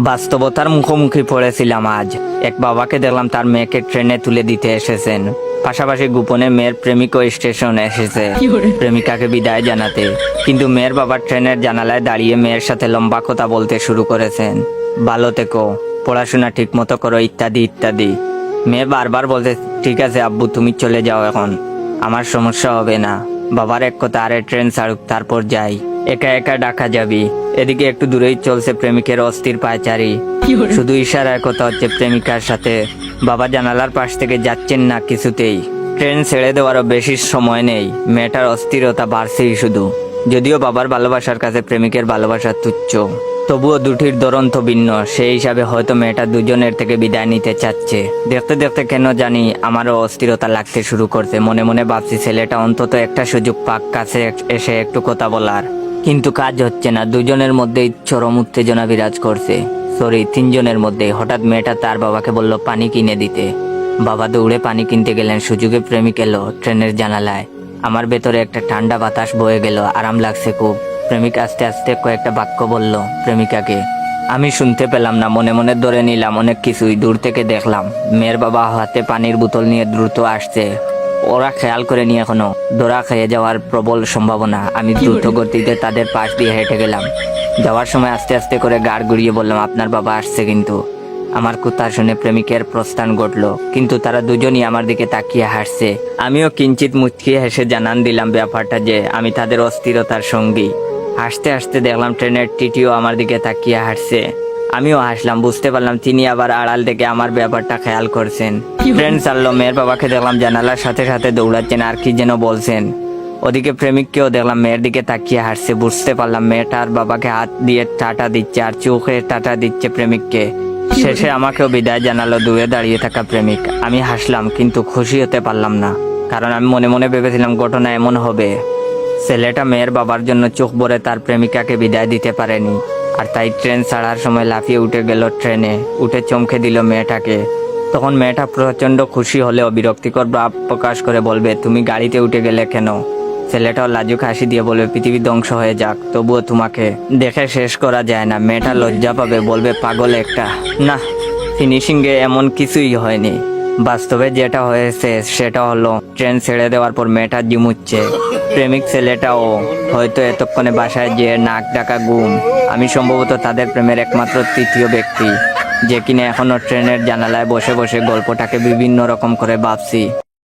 বাস্তবতার মুখোমুখি পড়েছিলাম আজ। এক বাবাকে দেখলাম তার মেয়েকে ট্রেনে তুলে দিতে এসেছেন, পাশাপাশি গোপনে মেয়ের প্রেমিকও স্টেশনে এসেছে প্রেমিকাকে বিদায় জানাতে। কিন্তু মেয়ের বাবা ট্রেনের জানালায় দাঁড়িয়ে মেয়ের সাথে লম্বা কথা বলতে শুরু করেছেন, ভালো থেকো, পড়াশোনা ঠিক মতো করো, ইত্যাদি ইত্যাদি। মেয়ে বারবার বলতে, ঠিক আছে আব্বু তুমি চলে যাও, এখন আমার সমস্যা হবে না। বাবার এক কথা, আরে ট্রেন ছাড়ুক তারপর যাই, একা একা ঢাকা যাবি। এদিকে একটু দূরেই চলছে প্রেমিকের অস্থির পায়চারি, শুধু ইশারায় কথা হচ্ছে প্রেমিকার সাথে। বাবা জানালার পাশ থেকে যাচ্ছেন না কিছুতেই। ট্রেন ছেড়ে দেওয়ারও বেশি সময় নেই, মেয়েটার অস্থিরতা বাড়ছেই শুধু। যদিও বাবার ভালোবাসার কাছে প্রেমিকের ভালোবাসা তুচ্ছ, তবুও দুটির ধরন তো ভিন্ন। সেই হিসাবে হয়তো মেয়েটা দুজনের থেকে বিদায় নিতে চাচ্ছে। দেখতে দেখতে কেন জানি আমারও অস্থিরতা লাগতে শুরু করছে। মনে মনে ভাবছি ছেলেটা অন্তত একটা সুযোগ পাক কাছে এসে একটু কথা বলার, কিন্তু কাজ হচ্ছে না। দুজনের মধ্যেই চরম উত্তেজনা বিরাজ করছে, তিনজনের মধ্যে। হঠাৎ মেয়েটা তার বাবাকে বলল পানি কিনে দিতে। বাবা দৌড়ে পানি কিনতে গেলেন, সুযোগে প্রেমিক এলো ট্রেনের জানালায়। আমার ভেতরে একটা ঠান্ডা বাতাস বয়ে গেল, আরাম লাগছে খুব। প্রেমিক আস্তে আস্তে কয়েকটা বাক্য বলল প্রেমিকাকে, আমি শুনতে পেলাম না, মনে মনে ধরে নিলাম অনেক কিছুই। দূর থেকে দেখলাম মেয়ের বাবা হাতে পানির বোতল নিয়ে দ্রুত আসছে। ওরা খেয়াল করেনি এখনো, ধরা খেয়ে যাওয়ার প্রবল সম্ভাবনা। আমি দ্রুত গতিতে তাদের পাশ দিয়ে হেঁটে গেলাম। যাওয়ার সময় আস্তে আস্তে করে গাড় ঘুরিয়ে বললাম, আপনার বাবা আসছে কিন্তু। আমার কথা শুনে প্রেমিকের প্রস্থান ঘটলো, কিন্তু তারা দুজনই আমার দিকে তাকিয়ে হাসছে। আমিও কিঞ্চিত মুচকিয়ে হেসে জানান দিলাম ব্যাপারটা যে আমি তাদের অস্থিরতার সঙ্গী। হাসতে হাসতে দেখলাম ট্রেনের টিটিও আমার দিকে তাকিয়ে হাসছে। আমিও হাসলাম, বুঝতে পারলাম তিনি আবার আড়াল থেকে আমার ব্যাপারটা খেয়াল করছেন। ট্রেন ছাড়লো, মেয়ের বাবাকে দেখলাম জানালার সাথে সাথে দৌড়াচ্ছেন, আর কি যেন বলছেন। ওদিকে প্রেমিককেও দেখলাম মেয়ের দিকে তাকিয়ে হাসছে। বুঝতে পারলাম মেয়েটার বাবাকে হাত দিয়ে টাটা দিচ্ছে আর চোখে টাটা দিচ্ছে প্রেমিককে। শেষে আমাকেও বিদায় জানালো দূরে দাঁড়িয়ে থাকা প্রেমিক। আমি হাসলাম, কিন্তু খুশি হতে পারলাম না, কারণ আমি মনে মনে ভেবেছিলাম ঘটনা এমন হবে। ছেলেটা মেয়ের বাবার জন্য চোখ ভরে তার প্রেমিকাকে বিদায় দিতে পারেনি, আর তাই ট্রেন ছাড়ার সময় লাফিয়ে উঠে গেল ট্রেনে, উঠে চমকে দিল মেয়েটাকে। তখন মেয়েটা প্রচন্ড খুশি হলেও বিরক্তিকর ভাব প্রকাশ করে বলবে, তুমি গাড়িতে উঠে গেলে কেন? ছেলেটাও লাজুক হাসি দিয়ে বলবে, পৃথিবী ধ্বংস হয়ে যাক, তবুও তোমাকে দেখে শেষ করা যায় না। মেয়েটা লজ্জা পাবে, বলবে পাগল একটা। না, ফিনিশিংয়ে এমন কিছুই হয়নি। বাস্তবে যেটা হয়েছে সেটা হলো, ট্রেন ছেড়ে দেওয়ার পর মেয়েটা জিমুচ্ছে। প্রেমিক ছেলেটাও হয়তো এতক্ষণে বাসায় যেয়ে নাক ডাকা ঘুম। আমি সম্ভবত তাদের প্রেমের একমাত্র তৃতীয় ব্যক্তি, যে কিনা এখনো ট্রেনের জানালায় বসে বসে গল্পটাকে বিভিন্ন রকম করে ভাবছি।